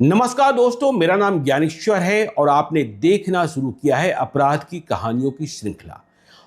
नमस्कार दोस्तों, मेरा नाम ज्ञानेश्वर है और आपने देखना शुरू किया है अपराध की कहानियों की श्रृंखला।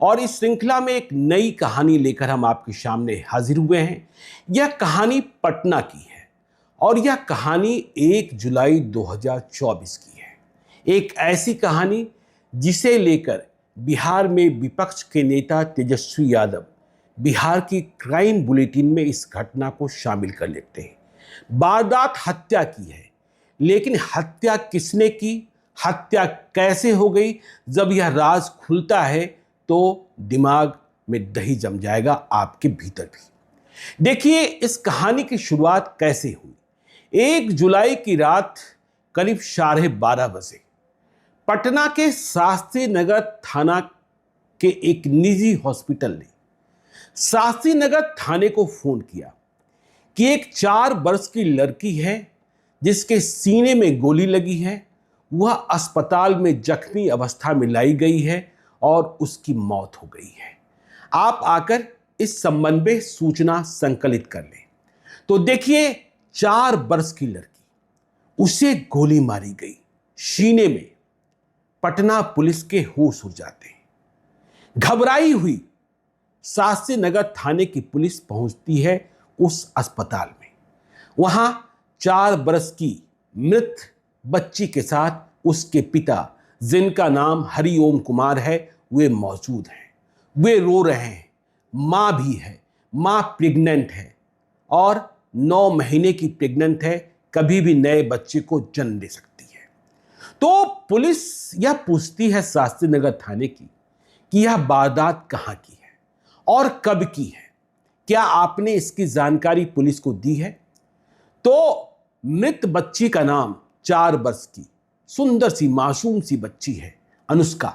और इस श्रृंखला में एक नई कहानी लेकर हम आपके सामने हाजिर हुए हैं। यह कहानी पटना की है और यह कहानी 1 जुलाई 2024 की है। एक ऐसी कहानी जिसे लेकर बिहार में विपक्ष के नेता तेजस्वी यादव बिहार की क्राइम बुलेटिन में इस घटना को शामिल कर लेते हैं। वारदात हत्या की है, लेकिन हत्या किसने की, हत्या कैसे हो गई, जब यह राज खुलता है तो दिमाग में दही जम जाएगा आपके भीतर भी। देखिए इस कहानी की शुरुआत कैसे हुई। 1 जुलाई की रात करीब 12:30 बजे पटना के शास्त्री नगर थाना के एक निजी हॉस्पिटल ने शास्त्री नगर थाने को फोन किया कि एक 4 वर्ष की लड़की है जिसके सीने में गोली लगी है, वह अस्पताल में जख्मी अवस्था में लाई गई है और उसकी मौत हो गई है। आप आकर इस संबंध में सूचना संकलित कर लें। तो देखिए 4 वर्ष की लड़की, उसे गोली मारी गई सीने में। पटना पुलिस के होश उड़ जाते हैं। घबराई हुई शास्त्री नगर थाने की पुलिस पहुंचती है उस अस्पताल में। वहां 4 वर्ष की मृत बच्ची के साथ उसके पिता, जिनका नाम हरिओम कुमार है, वे मौजूद हैं। वे रो रहे हैं। मां भी है, मां प्रेग्नेंट है और 9 महीने की प्रेग्नेंट है, कभी भी नए बच्चे को जन्म दे सकती है। तो पुलिस यह पूछती है शास्त्री नगर थाने की कि यह वारदात कहां की है और कब की है, क्या आपने इसकी जानकारी पुलिस को दी है? तो मृत बच्ची का नाम 4 वर्ष की सुंदर सी मासूम सी बच्ची है, अनुष्का।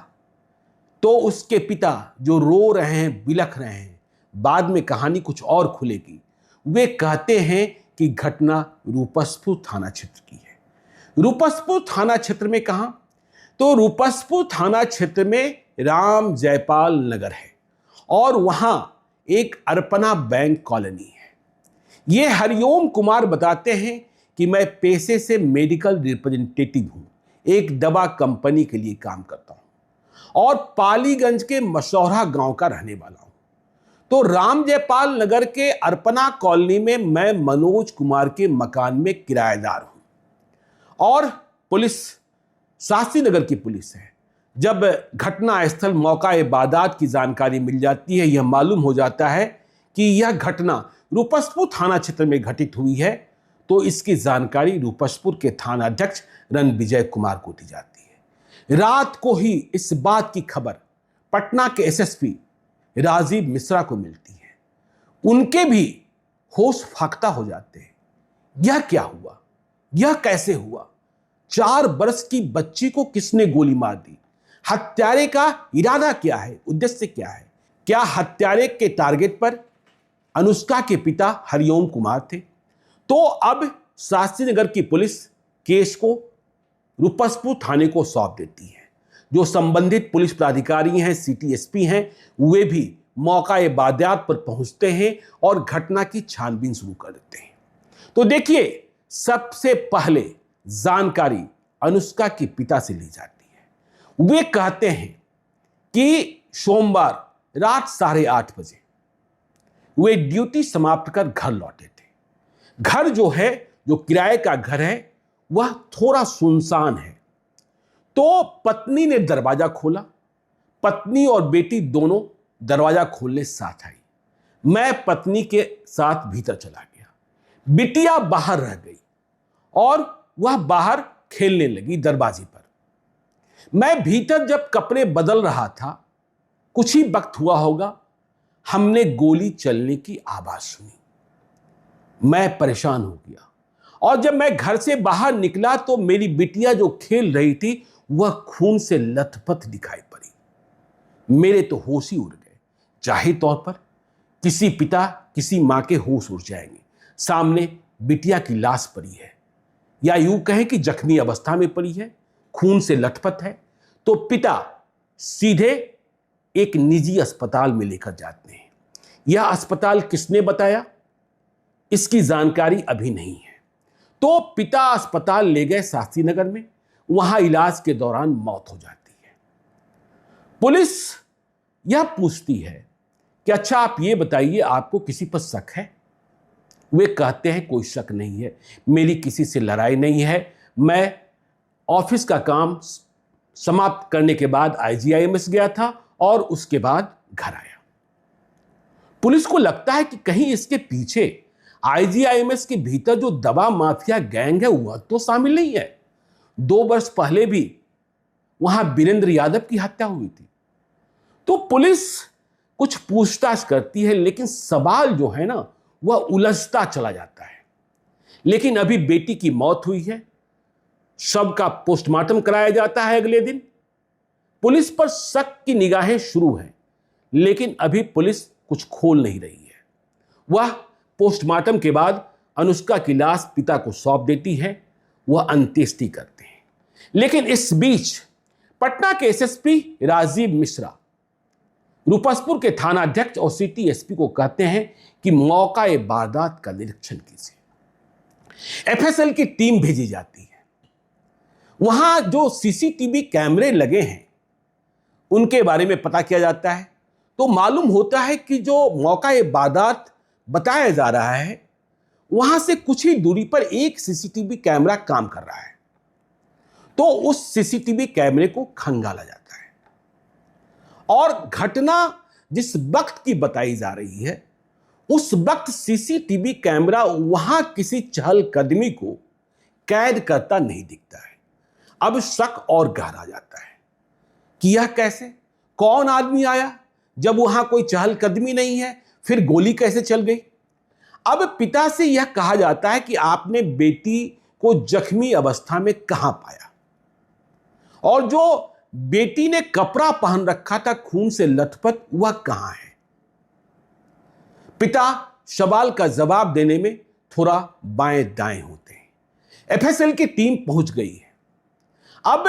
तो उसके पिता जो रो रहे हैं, बिलख रहे हैं, बाद में कहानी कुछ और खुलेगी। वे कहते हैं कि घटना रूपसपुर थाना क्षेत्र की है। रूपसपुर थाना क्षेत्र में कहां? तो रूपसपुर थाना क्षेत्र में राम जयपाल नगर है और वहां एक अर्पणा बैंक कॉलोनी है। ये हरिओम कुमार बताते हैं कि मैं पेशे से मेडिकल रिप्रेजेंटेटिव हूं, एक दवा कंपनी के लिए काम करता हूं और पालीगंज के मसौरा गांव का रहने वाला हूं। तो राम जयपाल नगर के अर्पणा कॉलोनी में मैं मनोज कुमार के मकान में किराएदार हूं और पुलिस शास्त्री नगर की पुलिस है। जब घटना स्थल मौका वारदात की जानकारी मिल जाती है, यह मालूम हो जाता है कि यह घटना रूपसपुर थाना क्षेत्र में घटित हुई है, तो इसकी जानकारी रूपसपुर के थाना अध्यक्ष रणविजय कुमार को दी जाती है। रात को ही इस बात की खबर पटना के एसएसपी राजीव मिश्रा को मिलती है। उनके भी होश फाख्ता हो जाते हैं। यह क्या हुआ, यह कैसे हुआ? 4 वर्ष की बच्ची को किसने गोली मार दी? हत्यारे का इरादा क्या है, उद्देश्य क्या है? क्या हत्यारे के टारगेट पर अनुष्का के पिता हरिओम कुमार थे? तो अब शास्त्री नगर की पुलिस केस को रूपसपुर थाने को सौंप देती है। जो संबंधित पुलिस पदाधिकारी हैं, सिटी एसपी हैं, वे भी मौका वारदात पर पहुंचते हैं और घटना की छानबीन शुरू कर देते हैं। तो देखिए सबसे पहले जानकारी अनुष्का के पिता से ली जाती है। वे कहते हैं कि सोमवार रात 8:30 बजे वे ड्यूटी समाप्त कर घर लौटे थे। घर जो है, जो किराए का घर है, वह थोड़ा सुनसान है। तो पत्नी ने दरवाजा खोला। पत्नी और बेटी दोनों दरवाजा खोलने साथ आई। मैं पत्नी के साथ भीतर चला गया। बिटिया बाहर रह गई और वह बाहर खेलने लगी दरवाजे पर। मैं भीतर जब कपड़े बदल रहा था, कुछ ही वक्त हुआ होगा, हमने गोली चलने की आवाज सुनी। मैं परेशान हो गया और जब मैं घर से बाहर निकला तो मेरी बिटिया जो खेल रही थी वह खून से लथपथ दिखाई पड़ी। मेरे तो होश ही उड़ गए। जाहिर तौर पर किसी पिता, किसी मां के होश उड़ जाएंगे। सामने बिटिया की लाश पड़ी है, या यूं कहें कि जख्मी अवस्था में पड़ी है, खून से लथपथ है। तो पिता सीधे एक निजी अस्पताल में लेकर जाते हैं। यह अस्पताल किसने बताया, इसकी जानकारी अभी नहीं है। तो पिता अस्पताल ले गए शास्त्री नगर में, वहां इलाज के दौरान मौत हो जाती है। पुलिस यह पूछती है कि अच्छा आप ये बताइए, आपको किसी पर शक है? वे कहते हैं कोई शक नहीं है, मेरी किसी से लड़ाई नहीं है, मैं ऑफिस का काम समाप्त करने के बाद आईजीआईएमएस गया था और उसके बाद घर आया। पुलिस को लगता है कि कहीं इसके पीछे आईजीआईएमएस के भीतर जो दवा माफिया गैंग है वह तो शामिल नहीं है। 2 वर्ष पहले भी वहां वीरेंद्र यादव की हत्या हुई थी। तो पुलिस कुछ पूछताछ करती है, लेकिन सवाल जो है ना वह उलझता चला जाता है। लेकिन अभी बेटी की मौत हुई है, शव का पोस्टमार्टम कराया जाता है अगले दिन। पुलिस पर शक की निगाहें शुरू हैं, लेकिन अभी पुलिस कुछ खोल नहीं रही है। वह पोस्टमार्टम के बाद अनुष्का की लाश पिता को सौंप देती है, वह अंत्येष्टि करते हैं। लेकिन इस बीच पटना के एसएसपी राजीव मिश्रा रूपसपुर के थानाध्यक्ष और सिटी एसपी को कहते हैं कि मौका वारदात का निरीक्षण कीजिए। एफएसएल की टीम भेजी जाती है। वहां जो सीसीटीवी कैमरे लगे हैं उनके बारे में पता किया जाता है, तो मालूम होता है कि जो मौका वारदात बताया जा रहा है वहां से कुछ ही दूरी पर एक सीसीटीवी कैमरा काम कर रहा है। तो उस सीसीटीवी कैमरे को खंगाला जाता है और घटना जिस वक्त की बताई जा रही है उस वक्त सीसीटीवी कैमरा वहां किसी चहलकदमी को कैद करता नहीं दिखता है। अब शक और गहरा जाता है कि यह कैसे, कौन आदमी आया जब वहां कोई चहलकदमी नहीं है, फिर गोली कैसे चल गई। अब पिता से यह कहा जाता है कि आपने बेटी को जख्मी अवस्था में कहां पाया, और जो बेटी ने कपड़ा पहन रखा था खून से लथपथ वह कहां है। पिता सवाल का जवाब देने में थोड़ा बाएं दाएं होते हैं। एफएसएल की टीम पहुंच गई है। अब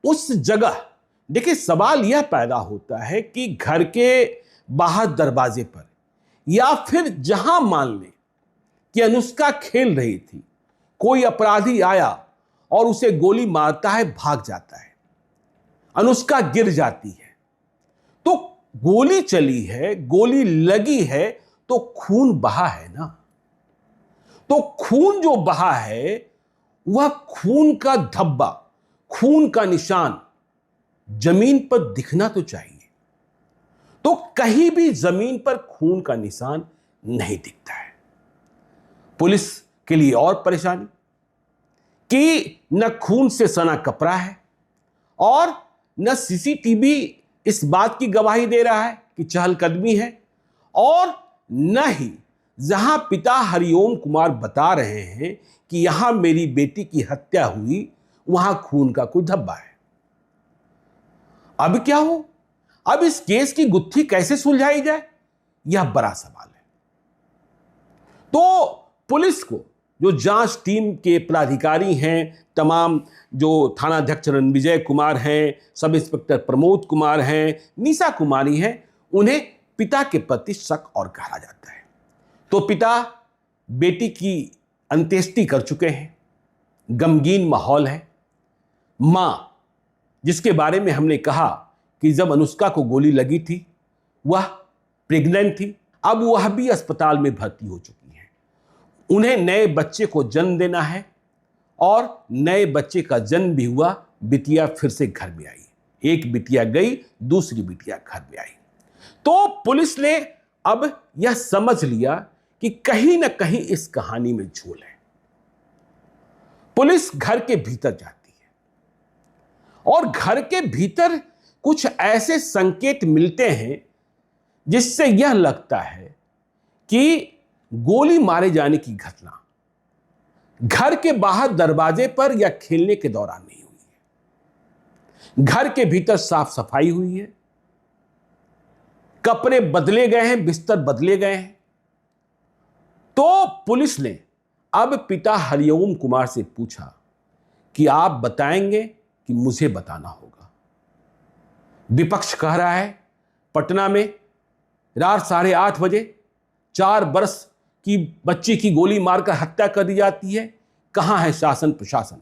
उस जगह देखिए सवाल यह पैदा होता है कि घर के बाहर दरवाजे पर या फिर जहां मान लें कि अनुष्का खेल रही थी, कोई अपराधी आया और उसे गोली मारता है, भाग जाता है, अनुष्का गिर जाती है, तो गोली चली है, गोली लगी है, तो खून बहा है ना। तो खून जो बहा है वह खून का धब्बा, खून का निशान जमीन पर दिखना तो चाहिए। तो कहीं भी जमीन पर खून का निशान नहीं दिखता है। पुलिस के लिए और परेशानी कि न खून से सना कपड़ा है और न सीसीटीवी इस बात की गवाही दे रहा है कि चहलकदमी है, और न ही जहां पिता हरिओम कुमार बता रहे हैं कि यहां मेरी बेटी की हत्या हुई वहां खून का कोई धब्बा है। अब क्या हो, अब इस केस की गुत्थी कैसे सुलझाई जाए, यह बड़ा सवाल है। तो पुलिस को जो जांच टीम के पदाधिकारी हैं, तमाम जो थानाध्यक्ष रणविजय कुमार हैं, सब इंस्पेक्टर प्रमोद कुमार हैं, निशा कुमारी हैं, उन्हें पिता के प्रति शक और गहरा जाता है। तो पिता बेटी की अंत्येष्टि कर चुके हैं, गमगीन माहौल है। मां, जिसके बारे में हमने कहा कि जब अनुष्का को गोली लगी थी वह प्रेग्नेंट थी, अब वह भी अस्पताल में भर्ती हो चुकी है। उन्हें नए बच्चे को जन्म देना है और नए बच्चे का जन्म भी हुआ, बिटिया फिर से घर में आई। एक बिटिया गई, दूसरी बिटिया घर में आई। तो पुलिस ने अब यह समझ लिया कि कहीं ना कहीं इस कहानी में झोल है। पुलिस घर के भीतर जाती है और घर के भीतर कुछ ऐसे संकेत मिलते हैं जिससे यह लगता है कि गोली मारे जाने की घटना घर के बाहर दरवाजे पर या खेलने के दौरान नहीं हुई है। घर के भीतर साफ सफाई हुई है, कपड़े बदले गए हैं, बिस्तर बदले गए हैं। तो पुलिस ने अब पिता हरिओम कुमार से पूछा कि आप बताएंगे कि मुझे बताना होगा। विपक्ष कह रहा है पटना में रात 8:30 बजे 4 वर्ष की बच्ची की गोली मारकर हत्या कर दी जाती है, कहां है शासन प्रशासन?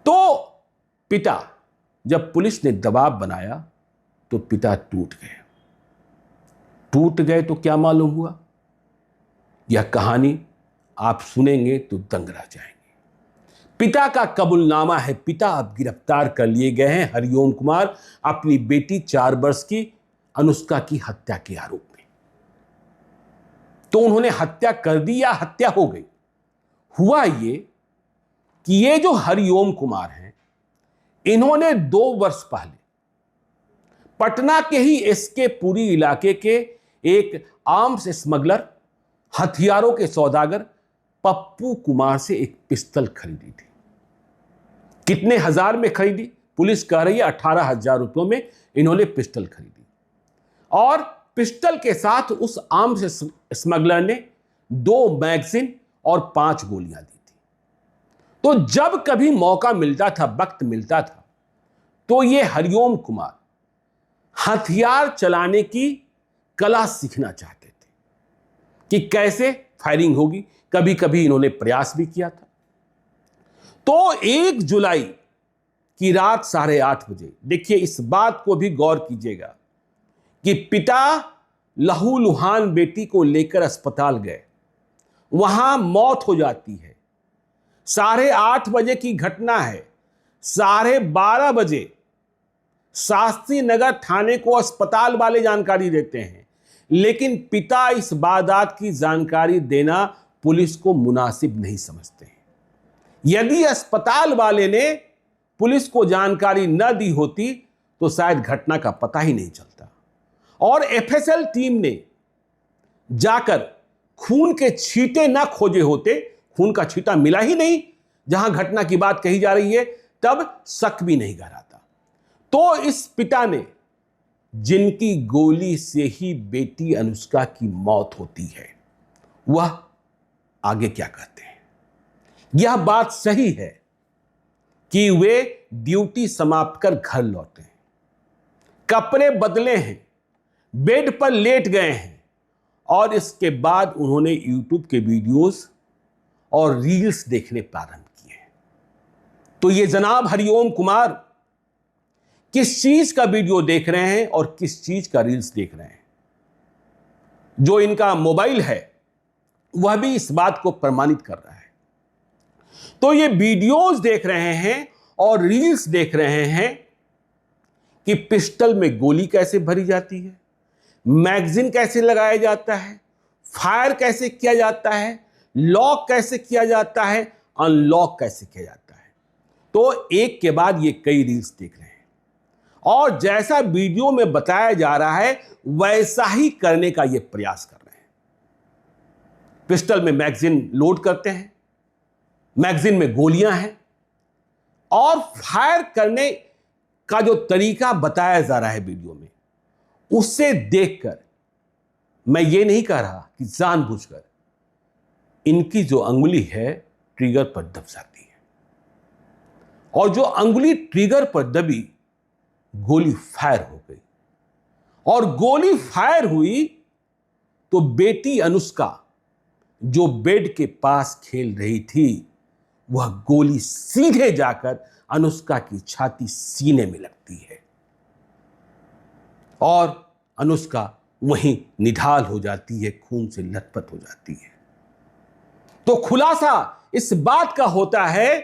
तो पिता, जब पुलिस ने दबाव बनाया तो पिता टूट गए। टूट गए तो क्या मालूम हुआ? यह कहानी आप सुनेंगे तो दंग रह जाएंगे। पिता का कबूलनामा है। पिता अब गिरफ्तार कर लिए गए हैं, हरिओम कुमार, अपनी बेटी 4 वर्ष की अनुष्का की हत्या के आरोप में। तो उन्होंने हत्या कर दी या हत्या हो गई? हुआ ये कि ये जो हरिओम कुमार हैं, इन्होंने 2 वर्ष पहले पटना के ही एसके पुरी इलाके के एक आर्म्स स्मगलर, हथियारों के सौदागर पप्पू कुमार से एक पिस्टल खरीदी थी। कितने हजार में खरीदी? पुलिस कह रही है 18,000 रुपयों में इन्होंने पिस्टल खरीदी। और पिस्टल के साथ उस आर्म्स स्मगलर ने 2 मैगजीन और 5 गोलियां दी थी। तो जब कभी मौका मिलता था, वक्त मिलता था, तो ये हरिओम कुमार हथियार चलाने की कला सीखना चाहते थे कि कैसे फायरिंग होगी। कभी कभी इन्होंने प्रयास भी किया था। तो 1 जुलाई की रात 8:30 बजे, देखिए इस बात को भी गौर कीजिएगा कि पिता लहूलुहान बेटी को लेकर अस्पताल गए, वहां मौत हो जाती है। 8:30 बजे की घटना है। 12:30 बजे शास्त्री नगर थाने को अस्पताल वाले जानकारी देते हैं, लेकिन पिता इस वारदात की जानकारी देना पुलिस को मुनासिब नहीं समझते हैं। यदि अस्पताल वाले ने पुलिस को जानकारी न दी होती तो शायद घटना का पता ही नहीं चलता। और एफएसएल टीम ने जाकर खून के छींटे न खोजे होते, खून का छींटा मिला ही नहीं जहां घटना की बात कही जा रही है, तब शक भी नहीं गहराता। तो इस पिता ने, जिनकी गोली से ही बेटी अनुष्का की मौत होती है, वह आगे क्या कहते हैं? यह बात सही है कि वे ड्यूटी समाप्त कर घर लौटे हैं, कपड़े बदले हैं, बेड पर लेट गए हैं और इसके बाद उन्होंने यूट्यूब के वीडियोस और रील्स देखने प्रारंभ किए। तो ये जनाब हरिओम कुमार किस चीज का वीडियो देख रहे हैं और किस चीज का रील्स देख रहे हैं, जो इनका मोबाइल है वह भी इस बात को प्रमाणित कर रहा है। तो ये वीडियोस देख रहे हैं और रील्स देख रहे हैं कि पिस्टल में गोली कैसे भरी जाती है, मैगजीन कैसे लगाया जाता है, फायर कैसे किया जाता है, लॉक कैसे किया जाता है, अनलॉक कैसे किया जाता है। तो एक के बाद ये कई रील्स देख रहे हैं और जैसा वीडियो में बताया जा रहा है वैसा ही करने का ये प्रयास कर रहे हैं। पिस्टल में मैगजीन लोड करते हैं, मैगजीन में गोलियां हैं और फायर करने का जो तरीका बताया जा रहा है वीडियो में, उससे देखकर मैं ये नहीं कह रहा कि जानबूझकर इनकी जो अंगुली है ट्रिगर पर दब जाती है, और जो अंगुली ट्रिगर पर दबी, गोली फायर हो गई और गोली फायर हुई तो बेटी अनुष्का जो बेड के पास खेल रही थी, वह गोली सीधे जाकर अनुष्का की छाती सीने में लगती है और अनुष्का वहीं निढाल हो जाती है, खून से लथपथ हो जाती है। तो खुलासा इस बात का होता है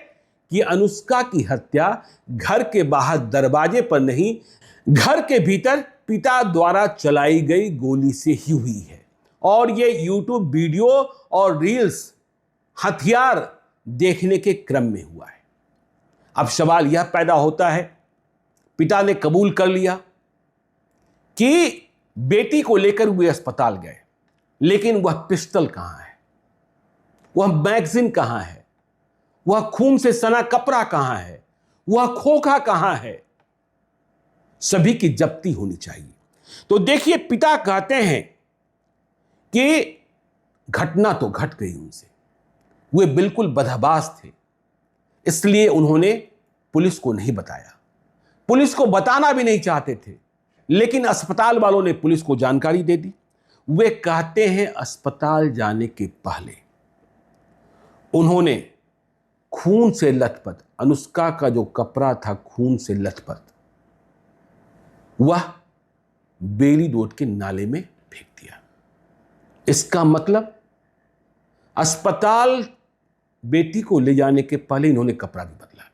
कि अनुष्का की हत्या घर के बाहर दरवाजे पर नहीं, घर के भीतर पिता द्वारा चलाई गई गोली से ही हुई है। और ये यूट्यूब वीडियो और रील्स हथियार देखने के क्रम में हुआ है। अब सवाल यह पैदा होता है, पिता ने कबूल कर लिया कि बेटी को लेकर वे अस्पताल गए, लेकिन वह पिस्टल कहां है, वह मैगजीन कहां है, वह खून से सना कपड़ा कहां है, वह खोखा कहां है, सभी की जब्ती होनी चाहिए। तो देखिए, पिता कहते हैं कि घटना तो घट गई उनसे, वे बिल्कुल बदहवास थे, इसलिए उन्होंने पुलिस को नहीं बताया, पुलिस को बताना भी नहीं चाहते थे, लेकिन अस्पताल वालों ने पुलिस को जानकारी दे दी। वे कहते हैं अस्पताल जाने के पहले उन्होंने खून से लथपथ, अनुष्का का जो कपड़ा था खून से लथपथ, वह बेली रोड के नाले में फेंक दिया। इसका मतलब अस्पताल बेटी को ले जाने के पहले इन्होंने कपड़ा भी बदला,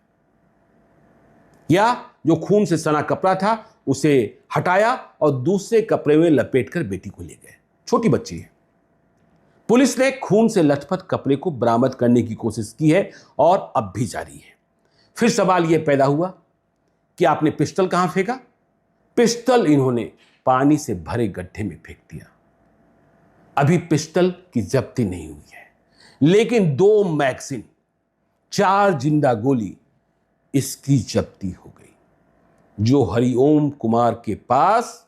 या जो खून से सना कपड़ा था उसे हटाया और दूसरे कपड़े में लपेटकर बेटी को ले गए। छोटी बच्ची है। पुलिस ने खून से लथपथ कपड़े को बरामद करने की कोशिश की है और अब भी जारी है। फिर सवाल यह पैदा हुआ कि आपने पिस्टल कहां फेंका? पिस्टल इन्होंने पानी से भरे गड्ढे में फेंक दिया। अभी पिस्टल की जब्ती नहीं हुई है, लेकिन 2 मैगजीन, 4 जिंदा गोली इसकी जब्ती हो गई, जो हरिओम कुमार के पास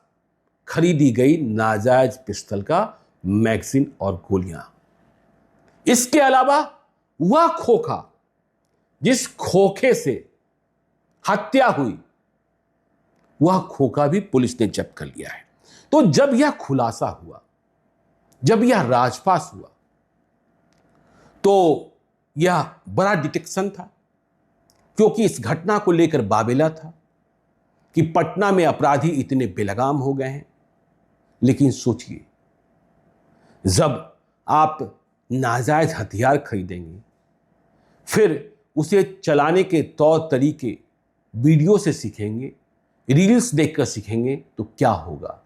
खरीदी गई नाजायज पिस्टल का मैगजीन और गोलियां। इसके अलावा वह खोखा, जिस खोखे से हत्या हुई, वह खोखा भी पुलिस ने जब्त कर लिया है। तो जब यह खुलासा हुआ, जब यह राजपास हुआ, तो यह बड़ा डिटेक्शन था, क्योंकि इस घटना को लेकर बाबेला था कि पटना में अपराधी इतने बेलगाम हो गए हैं। लेकिन सोचिए, जब आप नाजायज हथियार खरीदेंगे, फिर उसे चलाने के तौर तरीके वीडियो से सीखेंगे, रील्स देखकर सीखेंगे, तो क्या होगा?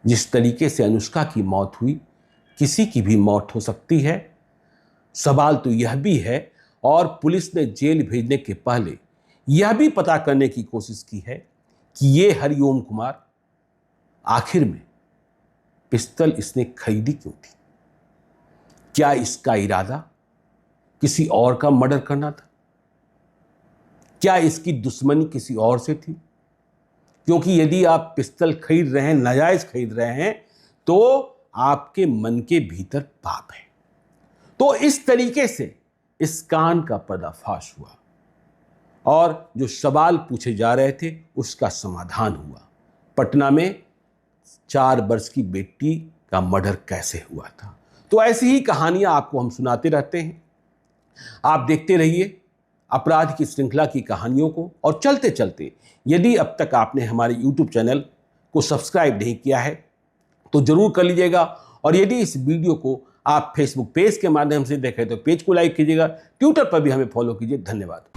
जिस तरीके से अनुष्का की मौत हुई, किसी की भी मौत हो सकती है। सवाल तो यह भी है, और पुलिस ने जेल भेजने के पहले यह भी पता करने की कोशिश की है कि यह हरिओम कुमार आखिर में पिस्टल इसने खरीदी क्यों थी? क्या इसका इरादा किसी और का मर्डर करना था? क्या इसकी दुश्मनी किसी और से थी? क्योंकि यदि आप पिस्टल खरीद रहे हैं, नाजायज खरीद रहे हैं, तो आपके मन के भीतर पाप है। तो इस तरीके से इस कांड का पर्दाफाश हुआ, और जो सवाल पूछे जा रहे थे उसका समाधान हुआ। पटना में 4 वर्ष की बेटी का मर्डर कैसे हुआ था। तो ऐसी ही कहानियां आपको हम सुनाते रहते हैं। आप देखते रहिए अपराध की श्रृंखला की कहानियों को। और चलते चलते, यदि अब तक आपने हमारे YouTube चैनल को सब्सक्राइब नहीं किया है तो जरूर कर लीजिएगा। और यदि इस वीडियो को आप फेसबुक पेज के माध्यम से देखें तो पेज को लाइक कीजिएगा, ट्विटर पर भी हमें फॉलो कीजिए। धन्यवाद।